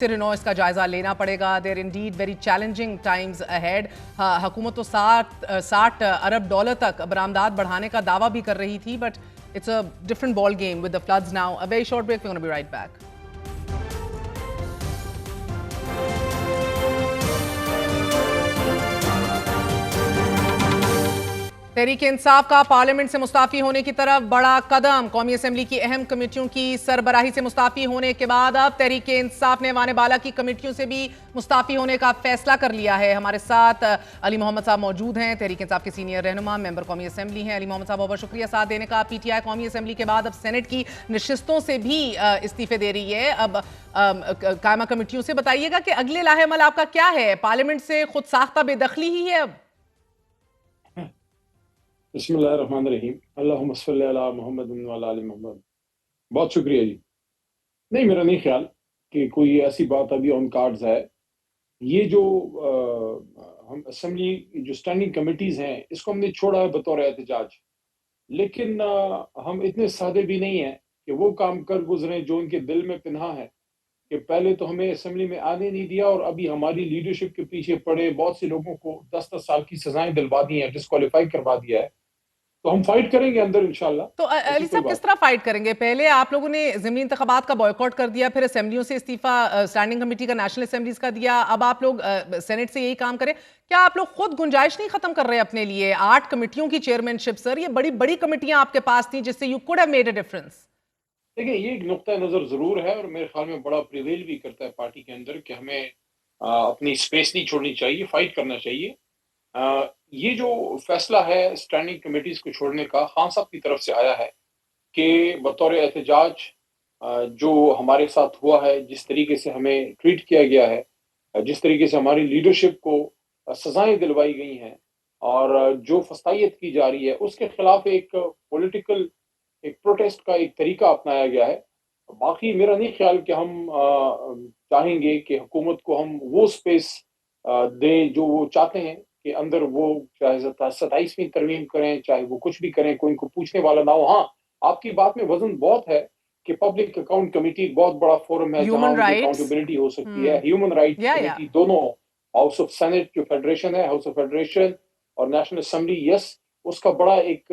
Illinois का जायजा लेना पड़ेगा। There indeed very challenging times ahead. हुकूमत तो 60 अरब डॉलर तक बरामदात बढ़ाने का दावा भी कर रही थी, but it's a different ball game with the floods now. A very short break, we gonna be right back. Tehreek Insaf का पार्लियामेंट से मुस्ताफी होने की तरफ बड़ा कदम। कौमी असम्बली की अहम कमेटियों की सरबराही से मुस्ताफी होने के बाद अब तहरीक इंसाफ ने वाने बाला की कमेटियों से भी मुस्ताफी होने का फैसला कर लिया है। हमारे साथ अली मोहम्मद साहब मौजूद हैं, तहरीक इंसाफ के सीनियर रहनुमा, मेंबर कौमी असम्बली हैं। अली मोहम्मद साहब, बहुत शुक्रिया साथ देने का। पीटीआई कौमी असम्बली के बाद अब सेनेट की नशिस्तों से भी इस्तीफे दे रही है। अब कायमा कमेटियों से बताइएगा कि अगले लाहेमल आपका क्या है? पार्लियामेंट से खुद साख्ता बेदखली ही है अब? बिस्मिल्लाहिर्रहमानिर्रहीम, अल्लाहुम्मा सल्ली अला मुहम्मद व अला आलि मुहम्मद। बहुत शुक्रिया जी। नहीं, मेरा नहीं ख्याल कि कोई ऐसी बात अभी ऑन कार्ड्स है। ये जो हम असेंबली जो स्टैंडिंग कमिटीज हैं, इसको हमने छोड़ा है बतौर एहतजाज। लेकिन हम इतने सादे भी नहीं हैं कि वो काम कर गुजरें जो उनके दिल में पिन्हा है, कि पहले तो हमें असेंबली में आने नहीं दिया और अभी हमारी लीडरशिप के पीछे पड़े बहुत से लोगों को 10-10 साल की सजाएं दिलवा दी हैं, डिस्क्वालीफाई करवा दिया है। तो हम फाइट करेंगे अंदर इंशाल्लाह। तो अली साहब किस तरह फाइट करेंगे? पहले आप लोगों ने ज़मीनी इंतखाबात का बॉयकॉट कर दिया, फिर असेंबलियों से इस्तीफा स्टैंडिंग कमेटी का नेशनल असेंबलीज का दिया, अब आप लोग सेनेट से यही काम करें। क्या आप लोग खुद गुंजाइश नहीं खत्म कर रहे अपने लिए? 8 कमेटियों की चेयरमैनशिप, सर, ये बड़ी बड़ी कमेटियां आपके पास थी जिससे you could have made a difference. देखिए, ये एक नुक्ता नज़र ज़रूर है और मेरे ख्याल में बड़ा प्रिवेल भी करता है पार्टी के अंदर कि हमें अपनी स्पेस नहीं छोड़नी चाहिए, फाइट करना चाहिए। ये जो फैसला है स्टैंडिंग कमेटीज को छोड़ने का खान साहब की तरफ से आया है कि बतौर एहतजाज जो हमारे साथ हुआ है, जिस तरीके से हमें ट्रीट किया गया है, जिस तरीके से हमारी लीडरशिप को सजाएं दिलवाई गई हैं और जो फस्तायत की जा रही है, उसके खिलाफ एक पॉलिटिकल एक प्रोटेस्ट का एक तरीका अपनाया गया है। बाकी मेरा नहीं ख्याल कि हम चाहेंगे कि हुकूमत को हम वो स्पेस दें जो वो चाहते हैं कि अंदर वो चाहे 27वीं तरमीम करें, चाहे वो कुछ भी करें, कोई इनको पूछने वाला ना हो। हाँ, आपकी बात में वजन बहुत है कि पब्लिक अकाउंट कमेटी एक बहुत बड़ा फोरम है जहां ह्यूमन उनकी राइट्स। अकाउंटेबिलिटी हो सकती है। ह्यूमन राइट या कमेटी दोनों, हाउस ऑफ सेनेट जो फेडरेशन है, हाउस ऑफ फेडरेशन और नेशनल असेंबली, यस, उसका बड़ा एक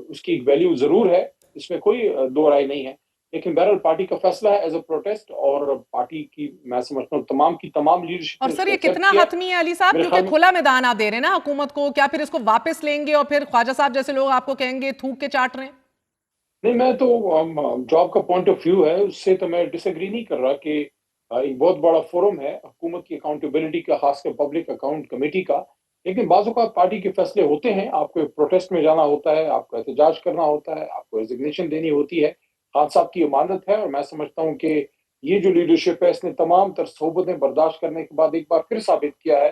उसकी एक वैल्यू जरूर है, इसमें कोई दो राय नहीं है। लेकिन बहरहाल पार्टी का फैसला है एज अ प्रोटेस्ट और पार्टी की मैं समझता हूँ तमाम की तमाम लीडरशिप और ने सर उसको ये एक्सेप्ट कितना किया है। हतमी है अली साहब, मेरे क्योंकि ख्याल में खुला मैदान आप दे रहे हैं ना हुकूमत को, क्या फिर इसको वापस लेंगे और फिर ख्वाजा साहब जैसे लोग आपको कहेंगे थूक के चाट रहे हैं? नहीं, मैं तो जो आपका पॉइंट ऑफ व्यू है उससे तो मैं डिसएग्री नहीं कर रहा कि एक बहुत बड़ा फोरम है हुकूमत की अकाउंटेबिलिटी का, खासकर पब्लिक अकाउंट कमेटी का। लेकिन बाज़ औक़ात पार्टी के फैसले होते हैं, आपको प्रोटेस्ट में जाना होता है, आपको एहतजाज करना होता है, आपको रेजिग्नेशन देनी होती है। खान साहब की अमानत है और मैं समझता हूँ कि ये जो लीडरशिप है इसने तमाम तर सोबतें बर्दाश्त करने के बाद एक बार फिर साबित किया है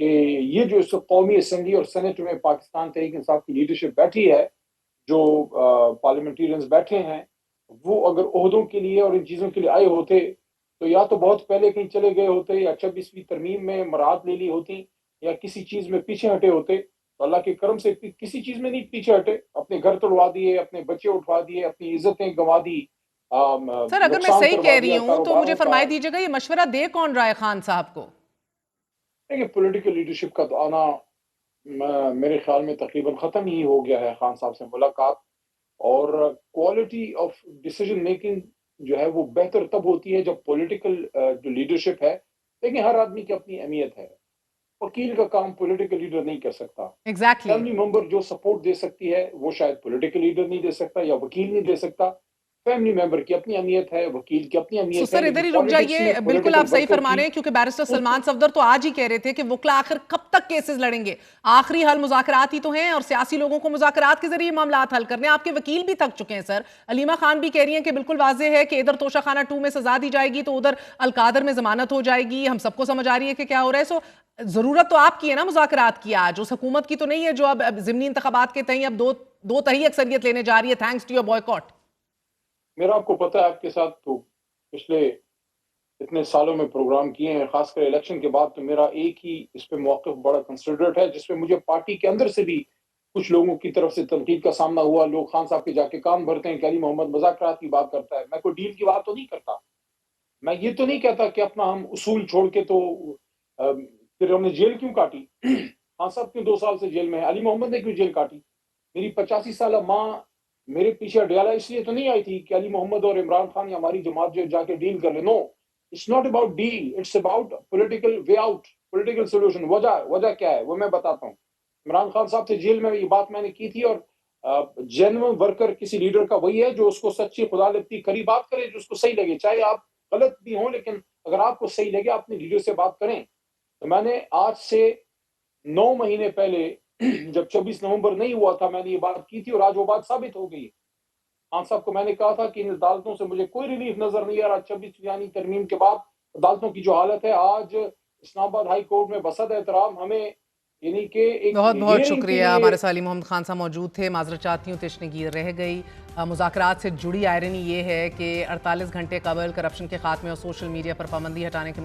कि ये जो इस कौमी असम्बली और सेनेट में पाकिस्तान तहरीक इंसाफ की लीडरशिप बैठी है, जो पार्लियामेंटेरियंस बैठे हैं, वो अगर ओहदों के लिए और इन चीज़ों के लिए आए होते तो या तो बहुत पहले कहीं चले गए होते या 26वीं तरमीम में मराहत ले ली होती या किसी चीज़ में पीछे हटे होते। तो अल्लाह के करम से किसी चीज़ में नहीं पीछे हटे, अपने घर तोड़वा दिए, अपने बच्चे उठवा दिए, अपनी इज्जतें गंवा दी, सर अगर मैं नुकसान सही करवा कह रही दिया हूं तो मुझे कारोबारों का। फरमाई दीजिएगा, ये मशवरा दे कौन रहा है खान साहब को? देखिए, पॉलिटिकल लीडरशिप का तो आना मेरे ख्याल में तकरीबन ख़त्म ही हो गया है खान साहब से मुलाकात। और क्वालिटी ऑफ डिसीजन मेकिंग जो है वो बेहतर तब होती है जब पॉलिटिकल जो लीडरशिप है। देखिए, हर आदमी की अपनी अहमियत है। वकील का काम पॉलिटिकल लीडर नहीं कर सकता। एग्जैक्टली फैमिली मेंबर जो सपोर्ट दे सकती है वो शायद पॉलिटिकल लीडर नहीं दे सकता या वकील नहीं दे सकता। फैमिली मेंबर की अपनी अहमियत है, वकील की अपनी सो अहमियत है, सर इधर लेकिन ही रुक पॉलिटिक्स में जाइए, बिल्कुल पॉलिटिकल आप सही वर्कर फरमा की रहे हैं, क्योंकि बैरिस्टर उस सलमान सफदर तो आज ही कह रहे थे कि वकला आखिर कब तक केसेस लड़ेंगे, आखिरी हल मुज़ाकरात ही तो हैं और सियासी लोगों को मुज़ाकरात के जरिए मामलात हल करने। आपके वकील भी थक चुके हैं सर। अलीमा खान भी कह रही हैं कि बिल्कुल वाज़ेह है कि इधर तोशाखाना 2 में सजा दी जाएगी तो उधर अलकादर में जमानत हो जाएगी। हम सबको समझ आ रही है कि क्या हो रहा है। सो जरूरत तो आपकी है ना मुज़ाकरात की, आज उस हुकूमत की तो नहीं है जो अब ज़िमनी इंतखाबात के तहत अब दो तही अक्सरियत लेने जा रही है थैंक्स टू योर बॉयकॉट। मेरा आपको पता है आपके साथ तो पिछले इतने सालों में प्रोग्राम किए हैं, खासकर इलेक्शन के बाद तो मेरा एक ही इस पे मौक़िफ़ बड़ा कंसिडरेट है, जिसपे मुझे पार्टी के अंदर से भी कुछ लोगों की तरफ से तनकीद का सामना हुआ। लोग खान साहब के जाके कान भरते हैं कि अली मोहम्मद मुज़ाकरात की बात करता है। मैं कोई डील की बात तो नहीं करता। میں یہ تو نہیں کہتا کہ اپنا ہم اصول چھوڑ کے تو پھر ہم نے جیل کیوں کاٹی؟ خان صاحب کیوں 2 سال سے جیل میں ہے؟ علی محمد نے کیوں جیل کاٹی؟ میری 85 سالہ ماں میرے پیچھے اڈیالہ اس لیے تو نہیں آئی تھی کہ علی محمد اور عمران خان یا ہماری جماعت جو جا کے ڈیل کر لے. No, it's not about deal, it's about political way out, political solution. وجہ کیا ہے وہ میں بتاتا ہوں. عمران خان صاحب سے جیل میں یہ بات میں نے کی تھی، اور جینوئن ورکر کسی لیڈر کا وہی ہے جو اس کو سچی خدا لگتی کڑی بات کرے، جو اس کو صحیح لگے، چاہے آپ غلط بھی ہوں، لیکن اگر آپ کو صحیح لگے اپنے لیڈر سے بات کریں. تو میں نے آج سے 9 مہینے پہلے جب 26 نومبر نہیں ہوا تھا میں نے یہ بات کی تھی، اور آج وہ بات ثابت ہو گئی. خان صاحب کو میں نے کہا تھا کہ ان عدالتوں سے مجھے کوئی ریلیف نظر نہیں آ رہا. 26 یعنی ترمیم کے بعد عدالتوں کی جو حالت ہے، آج اسلام آباد ہائی کورٹ میں بصد احترام ہمیں یعنی کہ ایک بہت بہت ہیئرنگ کے شکریہ. لیے. ہمارے ساتھ علی محمد خان صاحب موجود تھے. معذرت چاہتی ہوں تشنگی رہ گئی. مذاکرات سے جڑی آئرنی یہ ہے کہ 48 گھنٹے قبل کرپشن کے خاتمے اور سوشل میڈیا پر پابندی ہٹانے کے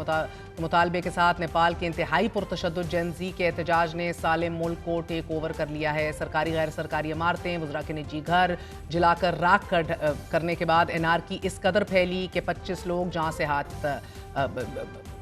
مطالبے کے ساتھ نیپال کے انتہائی پرتشدد جین زی کے احتجاج نے سالم ملک کو ٹیک اوور کر لیا ہے. سرکاری غیر سرکاری عمارتیں، وزراء کے نجی گھر جلا کر راکھ کرنے کے بعد انارکی اس قدر پھیلی کہ 25 لوگ جان سے ہاتھ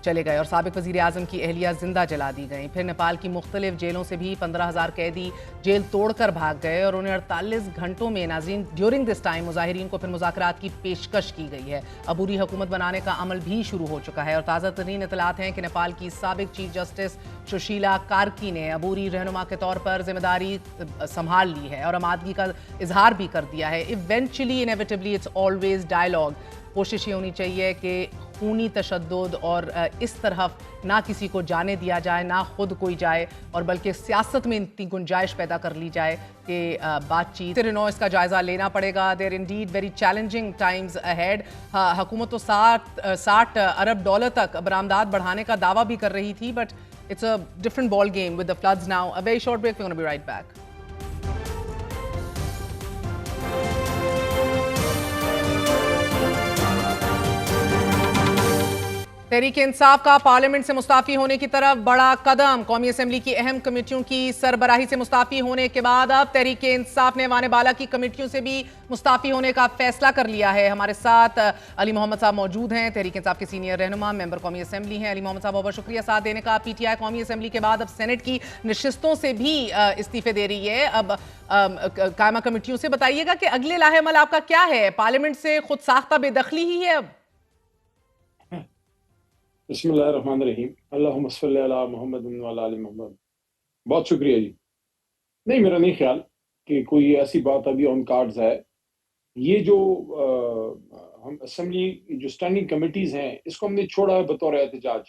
چلے گئے اور سابق وزیر اعظم کی اہلیہ زندہ جلا دی گئیں. پھر نیپال کی مختلف جیلوں سے بھی 15,000 قیدی جیل توڑ کر بھاگ گئے اور انہیں 48 گھنٹوں میں ناظرین ڈیورنگ دس ٹائم مظاہرین کو پھر مذاکرات کی پیشکش کی گئی ہے. عبوری حکومت بنانے کا عمل بھی شروع ہو چکا ہے اور تازہ ترین اطلاعات ہیں کہ نیپال کی سابق چیف جسٹس سشیلا کارکی نے عبوری رہنما کے طور پر ذمہ داری سنبھال لی ہے اور آمادگی کا اظہار بھی کر دیا ہے. Eventually inevitably it's always dialogue. کوشش یہ ہونی چاہیے کہ خونی تشدد اور اس طرف نہ کسی کو جانے دیا جائے، نہ خود کوئی جائے، اور بلکہ سیاست میں اتنی گنجائش پیدا کر لی جائے کہ بات چیت اس کا جائزہ لینا پڑے گا. There indeed very challenging times ahead. حکومت تو 60 ارب ڈالر تک برآمدات بڑھانے کا دعویٰ بھی کر رہی تھی، but it's a different ball game with the floods now. A very short break, we're going to be right back. Tehreek Insaf کا پارلیمنٹ سے مستعفی ہونے کی طرف بڑا قدم. قومی اسمبلی کی اہم کمیٹیوں کی سربراہی سے مستعفی ہونے کے بعد اب تحریک انصاف نے ایوان بالا کی کمیٹیوں سے بھی مستعفی ہونے کا فیصلہ کر لیا ہے. ہمارے ساتھ علی محمد صاحب موجود ہیں، تحریک انصاف کے سینئر رہنما، ممبر قومی اسمبلی ہیں. علی محمد صاحب بہت شکریہ ساتھ دینے کا. پی ٹی آئی قومی اسمبلی کے بعد اب سینٹ کی نشستوں سے بھی استعفے دے رہی ہے. اب قائمہ کمیٹیوں سے بتائیے گا کہ اگلے لاہ عمل آپ کا کیا ہے؟ پارلیمنٹ سے خود ساختہ بے دخلی ہی ہے اب؟ بسم اللہ الرحمن الرحیم. اللہم صلی علی محمد وعلی آل محمد. بہت شکریہ جی. نہیں، میرا نہیں خیال کہ کوئی ایسی بات ابھی آن کارڈز ہے. یہ جو ہم اسمبلی جو اسٹینڈنگ کمیٹیز ہیں اس کو ہم نے چھوڑا ہے بطور احتجاج.